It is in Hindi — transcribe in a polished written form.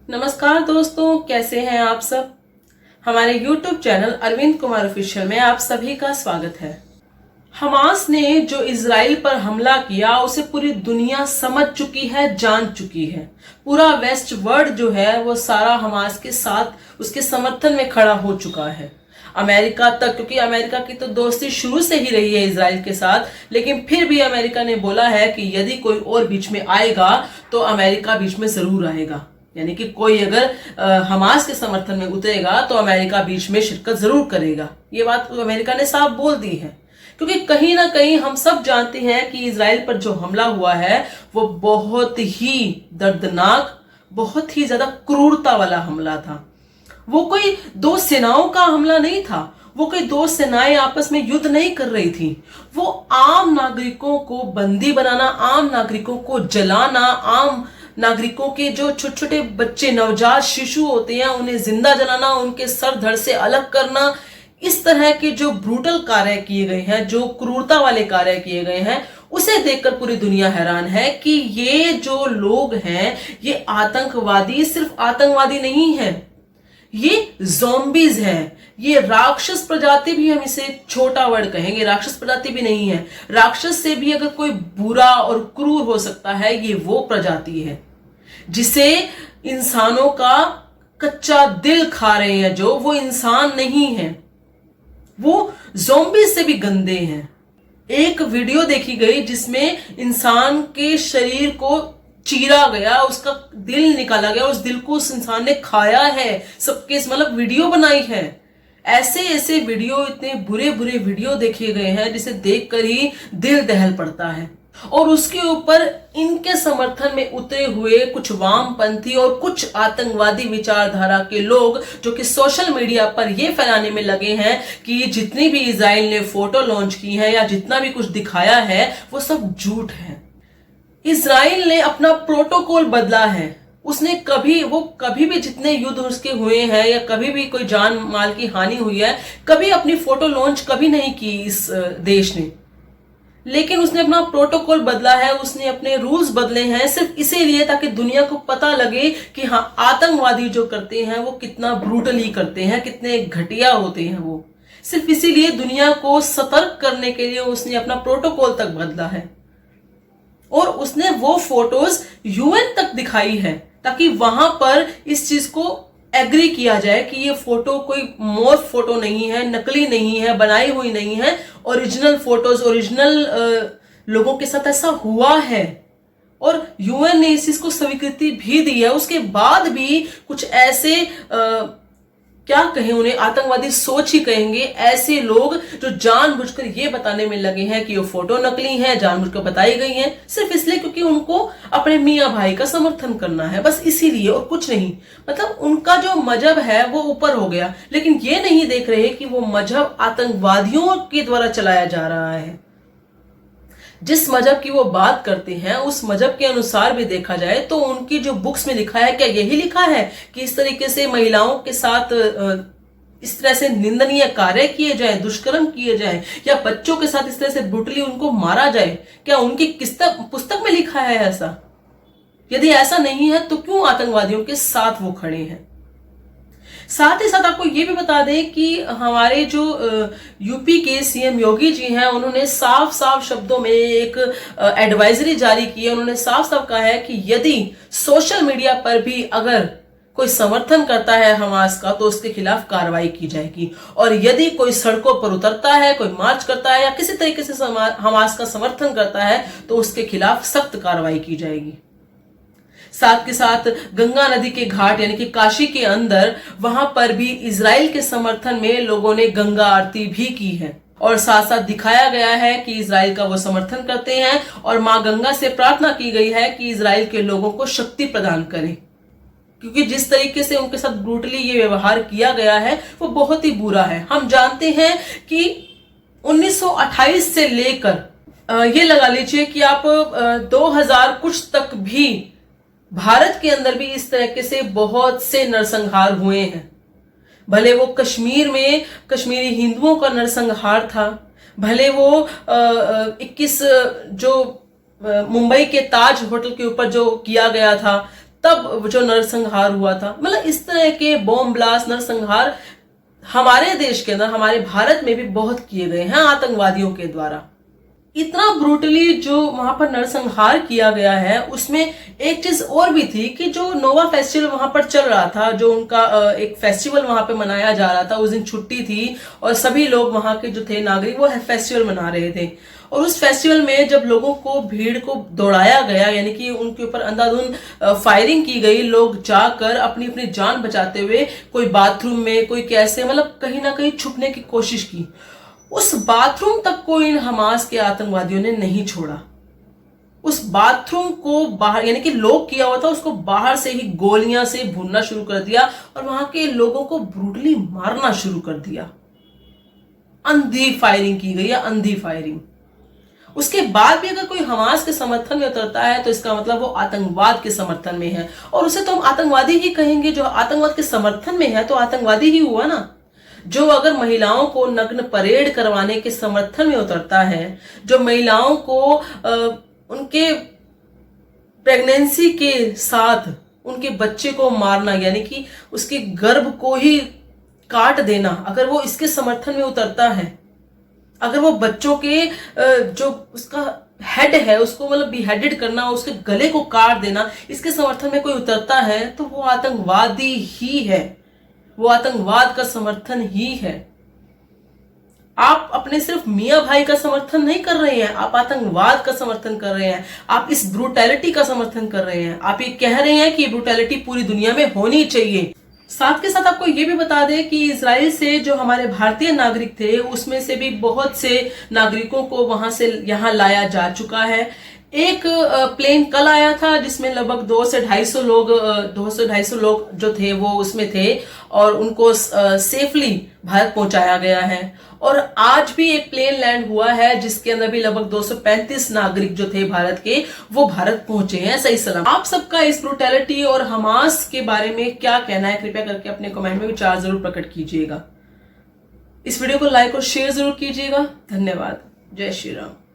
नमस्कार दोस्तों, कैसे हैं आप सब। हमारे YouTube channel Arvind Kumar official में आप सभी का स्वागत है। हमास ने जो इजराइल पर हमला किया उसे पूरी दुनिया समझ चुकी है, जान चुकी है। पूरा वेस्ट वर्ल्ड जो है वो सारा हमास के साथ उसके समर्थन में खड़ा हो चुका है। अमेरिका तक, क्योंकि अमेरिका की तो दोस्ती शुरू से ही रही है इजराइल के साथ, लेकिन फिर भी अमेरिका ने बोला है कि यदि कोई और बीच में आएगा तो अमेरिका बीच में जरूर आएगा। यानी कि कोई अगर हमास के समर्थन में उतरेगा तो अमेरिका बीच में शिरकत जरूर करेगा। ये बात अमेरिका ने साफ बोल दी है, क्योंकि कहीं ना कहीं हम सब जानते हैं कि इजराइल पर जो हमला हुआ है वो बहुत ही दर्दनाक, बहुत ही ज्यादा क्रूरता वाला हमला था। वो कोई दो सेनाओं का हमला नहीं था, वो कोई दो सेनाएं आपस में युद्ध नहीं कर रही थी। वो आम नागरिकों को बंदी बनाना, आम नागरिकों को जलाना, आम नागरिकों के जो छोटे छोटे बच्चे, नवजात शिशु होते हैं, उन्हें जिंदा जलाना, उनके सर धड़ से अलग करना, इस तरह के जो ब्रूटल कार्य किए गए हैं, जो क्रूरता वाले कार्य किए गए हैं, उसे देखकर पूरी दुनिया हैरान है कि ये जो लोग हैं ये आतंकवादी सिर्फ आतंकवादी नहीं है, ये ज़ॉम्बीज हैं। ये राक्षस प्रजाति भी, हम इसे छोटा वर्ड कहेंगे, राक्षस प्रजाति भी नहीं है। राक्षस से भी अगर कोई बुरा और क्रूर हो सकता है, ये वो प्रजाति है जिसे इंसानों का कच्चा दिल खा रहे हैं, जो वो इंसान नहीं है, वो ज़ॉम्बीज से भी गंदे हैं। एक वीडियो देखी गई जिसमें इंसान के शरीर को चीरा गया, उसका दिल निकाला गया, उस दिल को उस इंसान ने खाया है, सबके मतलब वीडियो बनाई है। ऐसे ऐसे वीडियो, इतने बुरे बुरे वीडियो देखे गए हैं जिसे देखकर ही दिल दहल पड़ता है। और उसके ऊपर इनके समर्थन में उतरे हुए कुछ वामपंथी और कुछ आतंकवादी विचारधारा के लोग जो कि सोशल मीडिया पर यह फैलाने में लगे हैं कि जितनी भी इजराइल ने फोटो लॉन्च की है या जितना भी कुछ दिखाया है वो सब झूठ है। इजराइल ने अपना प्रोटोकॉल बदला है। उसने कभी भी जितने युद्ध उसके हुए हैं या कभी भी कोई जान माल की हानि हुई है, कभी अपनी फोटो लॉन्च कभी नहीं की इस देश ने। लेकिन उसने अपना प्रोटोकॉल बदला है, उसने अपने रूल्स बदले हैं सिर्फ इसीलिए ताकि दुनिया को पता लगे कि हाँ, आतंकवादी जो करते हैं वो कितना ब्रूटली करते हैं, कितने घटिया होते हैं। वो सिर्फ इसीलिए दुनिया को सतर्क करने के लिए उसने अपना प्रोटोकॉल तक बदला है। और उसने वो फोटोज यूएन तक दिखाई है ताकि वहां पर इस चीज को एग्री किया जाए कि ये फोटो कोई मोर्फ फोटो नहीं है, नकली नहीं है, बनाई हुई नहीं है, ओरिजिनल फोटोज, ओरिजिनल लोगों के साथ ऐसा हुआ है। और यूएन ने इस चीज को स्वीकृति भी दी है। उसके बाद भी कुछ ऐसे क्या कहें उन्हें, आतंकवादी सोच ही कहेंगे, ऐसे लोग जो जानबूझकर ये बताने में लगे हैं कि वो फोटो नकली है, जानबूझकर बताई गई है, सिर्फ इसलिए क्योंकि उनको अपने मियाँ भाई का समर्थन करना है, बस इसीलिए और कुछ नहीं। मतलब उनका जो मजहब है वो ऊपर हो गया, लेकिन ये नहीं देख रहे कि वो मजहब आतंकवादियों के द्वारा चलाया जा रहा है। जिस मजहब की वो बात करते हैं उस मजहब के अनुसार भी देखा जाए तो उनकी जो बुक्स में लिखा है, क्या यही लिखा है कि इस तरीके से महिलाओं के साथ इस तरह से निंदनीय कार्य किए जाए, दुष्कर्म किए जाए, या बच्चों के साथ इस तरह से ब्रूटली उनको मारा जाए? क्या उनकी पुस्तक में लिखा है ऐसा? यदि ऐसा नहीं है तो क्यों आतंकवादियों के साथ वो खड़े हैं? साथ ही साथ आपको ये भी बता दें कि हमारे जो यूपी के सीएम योगी जी हैं, उन्होंने साफ साफ शब्दों में एक एडवाइजरी जारी की है। उन्होंने साफ साफ कहा है कि यदि सोशल मीडिया पर भी अगर कोई समर्थन करता है हमास का तो उसके खिलाफ कार्रवाई की जाएगी, और यदि कोई सड़कों पर उतरता है, कोई मार्च करता है या किसी तरीके से हमास का समर्थन करता है तो उसके खिलाफ सख्त कार्रवाई की जाएगी। साथ के साथ गंगा नदी के घाट यानी कि काशी के अंदर, वहां पर भी इजराइल के समर्थन में लोगों ने गंगा आरती भी की है, और साथ साथ दिखाया गया है कि इजराइल का वो समर्थन करते हैं, और मां गंगा से प्रार्थना की गई है कि इजराइल के लोगों को शक्ति प्रदान करें, क्योंकि जिस तरीके से उनके साथ ब्रूटली ये व्यवहार किया गया है वो बहुत ही बुरा है। हम जानते हैं कि 1928 से लेकर ये लगा लीजिए कि आप 2000 कुछ तक भी भारत के अंदर भी इस तरीके से बहुत से नरसंहार हुए हैं। भले वो कश्मीर में कश्मीरी हिंदुओं का नरसंहार था, भले वो 21 जो मुंबई के ताज होटल के ऊपर जो किया गया था, तब जो नरसंहार हुआ था। मतलब इस तरह के बॉम्ब ब्लास्ट, नरसंहार हमारे देश के अंदर, हमारे भारत में भी बहुत किए गए हैं आतंकवादियों के द्वारा। इतना ब्रूटली जो वहां पर नरसंहार किया गया है, उसमें एक चीज और भी थी कि जो नोवा फेस्टिवल वहां पर चल रहा था, जो उनका एक फेस्टिवल वहां पे मनाया जा रहा था, उस दिन छुट्टी थी और सभी लोग वहां के जो थे नागरिक वो फेस्टिवल मना रहे थे। और उस फेस्टिवल में जब लोगों को, भीड़ को दौड़ाया गया, यानी कि उनके ऊपर अंधाधुंध फायरिंग की गई, लोग जाकर अपनी अपनी जान बचाते हुए कोई बाथरूम में, कोई कैसे, मतलब कहीं ना कहीं छुपने की कोशिश की, उस बाथरूम तक को इन हमास के आतंकवादियों ने नहीं छोड़ा। उस बाथरूम को बाहर, यानी कि लॉक किया हुआ था, उसको बाहर से ही गोलियां से भूनना शुरू कर दिया और वहां के लोगों को ब्रूटली मारना शुरू कर दिया। अंधी फायरिंग की गई है, अंधी फायरिंग। उसके बाद भी अगर कोई हमास के समर्थन में उतरता है तो इसका मतलब वो आतंकवाद के समर्थन में है, और उसे तो हम आतंकवादी ही कहेंगे। जो आतंकवाद के समर्थन में है तो आतंकवादी ही हुआ ना। जो अगर महिलाओं को नग्न परेड करवाने के समर्थन में उतरता है, जो महिलाओं को उनके प्रेगनेंसी के साथ उनके बच्चे को मारना, यानी कि उसके गर्भ को ही काट देना, अगर वो इसके समर्थन में उतरता है, अगर वो बच्चों के जो उसका हेड है उसको मतलब बिहेडेड करना, उसके गले को काट देना, इसके समर्थन में कोई उतरता है तो वो आतंकवादी ही है, वो आतंकवाद का समर्थन ही है। आप अपने सिर्फ मियां भाई का समर्थन नहीं कर रहे हैं, आप आतंकवाद का समर्थन कर रहे हैं, आप इस ब्रूटैलिटी का समर्थन कर रहे हैं, आप ये कह रहे हैं कि ये ब्रूटैलिटी पूरी दुनिया में होनी चाहिए। साथ के साथ आपको ये भी बता दें कि इजराइल से जो हमारे भारतीय नागरिक थे, उसमें से भी बहुत से नागरिकों को वहां से यहाँ लाया जा चुका है। एक प्लेन कल आया था जिसमें लगभग 200 से 250 लोग जो थे वो उसमें थे और उनको सेफली भारत पहुंचाया गया है। और आज भी एक प्लेन लैंड हुआ है जिसके अंदर भी लगभग 235 नागरिक जो थे भारत के, वो भारत पहुंचे हैं सही सलाम। आप सबका इस ब्रूटैलिटी और हमास के बारे में क्या कहना है, कृपया करके अपने कमेंट में विचार जरूर प्रकट कीजिएगा। इस वीडियो को लाइक और शेयर जरूर कीजिएगा। धन्यवाद। जय श्री राम।